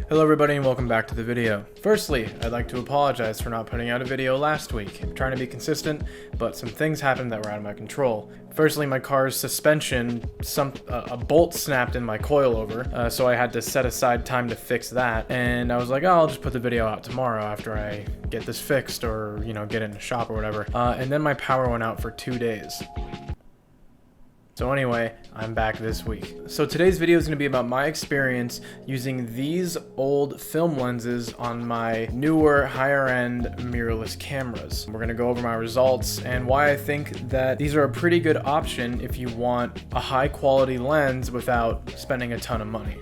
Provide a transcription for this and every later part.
Hello everybody and welcome back to the video. Firstly, I'd like to apologize for not putting out a video last week. I'm trying to be consistent, but some things happened that were out of my control. Firstly, my car's suspension, a bolt snapped in my coilover, so I had to set aside time to fix that. And I was like, oh, I'll just put the video out tomorrow after I get this fixed or, get it in the shop or whatever. And then my power went out for 2 days. So anyway, I'm back this week. So today's video is going to be about my experience using these old film lenses on my newer, higher-end mirrorless cameras. We're going to go over my results and why I think that these are a pretty good option if you want a high-quality lens without spending a ton of money.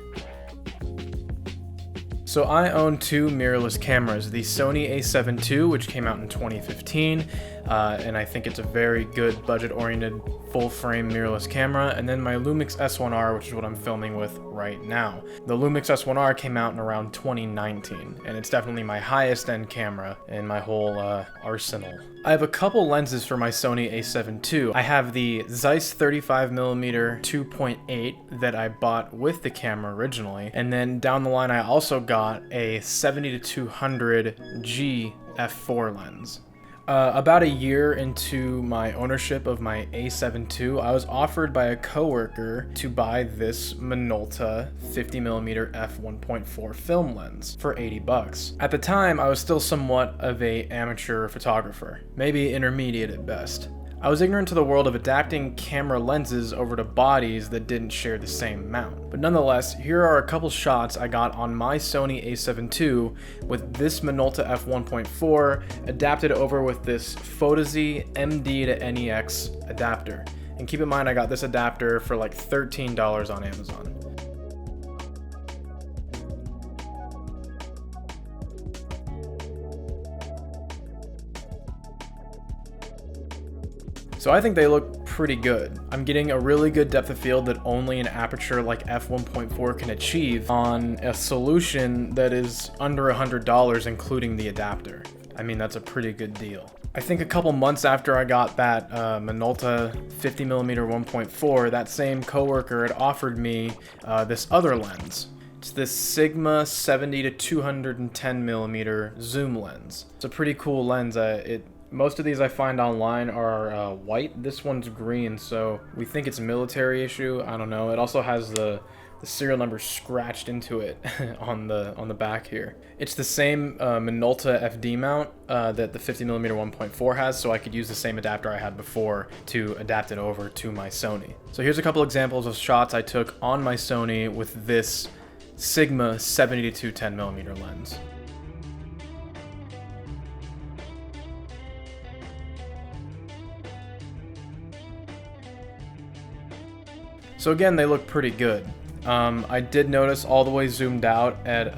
So I own two mirrorless cameras, the Sony a7 II, which came out in 2015, and I think it's a very good budget-oriented full-frame mirrorless camera, and then my Lumix S1R, which is what I'm filming with right now. The Lumix S1R came out in around 2019, and it's definitely my highest-end camera in my whole arsenal. I have a couple lenses for my Sony a7 II. I have the Zeiss 35mm 2.8 that I bought with the camera originally, and then down the line I also got a 70-200G f4 lens. About a year into my ownership of my a7 II, I was offered by a coworker to buy this Minolta 50mm f1.4 film lens for 80 bucks. At the time, I was still somewhat of an amateur photographer, maybe intermediate at best. I was ignorant to the world of adapting camera lenses over to bodies that didn't share the same mount. But nonetheless, here are a couple shots I got on my Sony a7 II with this Minolta f1.4 adapted over with this PhotoZ MD to NEX adapter. And keep in mind I got this adapter for like $13 on Amazon. So I think they look pretty good. I'm getting a really good depth of field that only an aperture like f1.4 can achieve on a solution that is under $100 including the adapter. I mean, that's a pretty good deal. I think a couple months after I got that Minolta 50mm 1.4, that same coworker had offered me this other lens. It's this Sigma 70-210mm zoom lens. It's a pretty cool lens. Most of these I find online are white. This one's green, so we think it's a military issue. I don't know. It also has the serial number scratched into it on the back here. It's the same Minolta FD mount that the 50mm 1.4 has, so I could use the same adapter I had before to adapt it over to my Sony. So here's a couple examples of shots I took on my Sony with this Sigma 70-210mm lens. So again, they look pretty good. I did notice all the way zoomed out at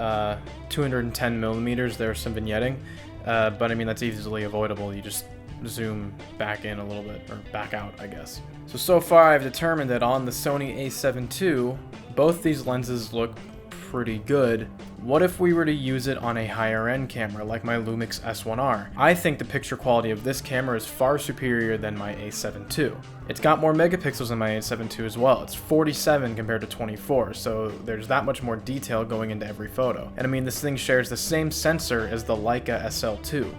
210mm there's some vignetting, but I mean that's easily avoidable. You just zoom back in a little bit, or back out I guess. So far I've determined that on the Sony a7 II, both these lenses look pretty good. What if we were to use it on a higher end camera like my Lumix S1R? I think the picture quality of this camera is far superior than my a7 II. It's got more megapixels than my a7 II as well. It's 47 compared to 24, so there's that much more detail going into every photo. And I mean, this thing shares the same sensor as the Leica SL2,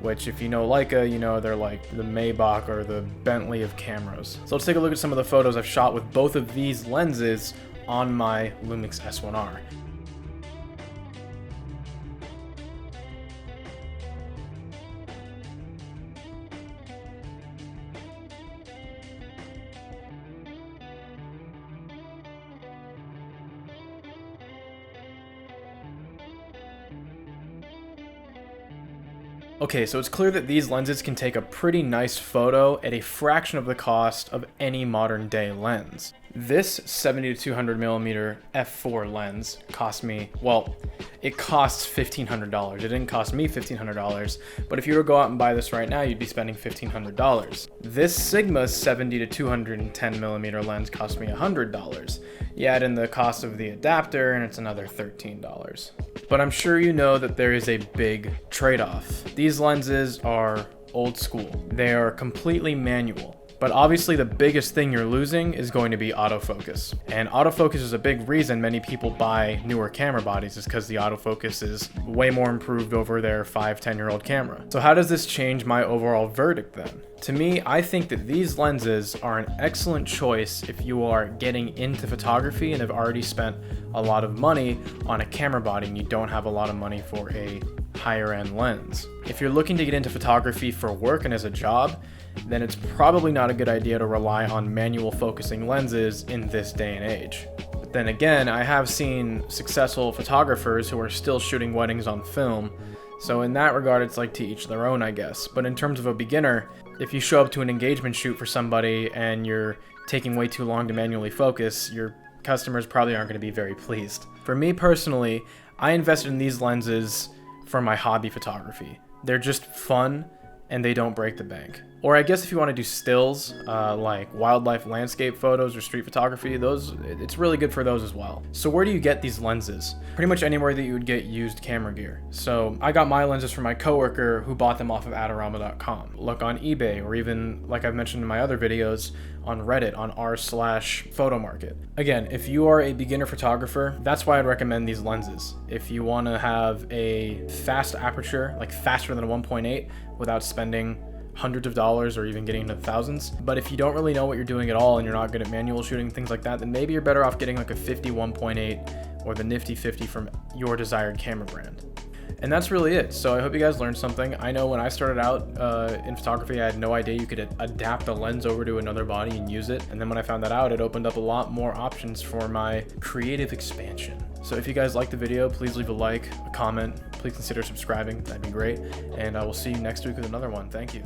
which if you know Leica, you know they're like the Maybach or the Bentley of cameras. So let's take a look at some of the photos I've shot with both of these lenses on my Lumix S1R. Okay, so it's clear that these lenses can take a pretty nice photo at a fraction of the cost of any modern day lens. This 70-200mm f4 lens cost me, well, it costs $1,500. It didn't cost me $1,500, but if you were to go out and buy this right now, you'd be spending $1,500. This Sigma 70-210mm lens cost me $100. You add in the cost of the adapter and it's another $13. But I'm sure you know that there is a big trade-off. These lenses are old school. They are completely manual. But obviously the biggest thing you're losing is going to be autofocus. And autofocus is a big reason many people buy newer camera bodies, is because the autofocus is way more improved over their 5-10-year-old camera. So how does this change my overall verdict then? To me, I think that these lenses are an excellent choice if you are getting into photography and have already spent a lot of money on a camera body and you don't have a lot of money for a higher end lens. If you're looking to get into photography for work and as a job, then it's probably not a good idea to rely on manual focusing lenses in this day and age. But then again, I have seen successful photographers who are still shooting weddings on film, so in that regard it's like to each their own, I guess. But in terms of a beginner, if you show up to an engagement shoot for somebody and you're taking way too long to manually focus, your customers probably aren't going to be very pleased. For me personally, I invested in these lenses for my hobby photography. They're just fun and they don't break the bank. Or I guess if you want to do stills, like wildlife landscape photos or street photography, it's really good for those as well. So where do you get these lenses? Pretty much anywhere that you would get used camera gear. So I got my lenses from my coworker who bought them off of Adorama.com. Look on eBay, or even, like I've mentioned in my other videos, on Reddit, on r/photomarket. Again, if you are a beginner photographer, that's why I'd recommend these lenses. If you want to have a fast aperture, like faster than a 1.8, without spending hundreds of dollars or even getting into the thousands. But if you don't really know what you're doing at all and you're not good at manual shooting, things like that, then maybe you're better off getting like a 50-1.8 or the nifty 50 from your desired camera brand. And that's really it. So I hope you guys learned something. I know when I started out in photography, I had no idea you could adapt the lens over to another body and use it. And then when I found that out, it opened up a lot more options for my creative expansion. So if you guys liked the video, please leave a like, a comment, please consider subscribing. That'd be great. And I will see you next week with another one. Thank you.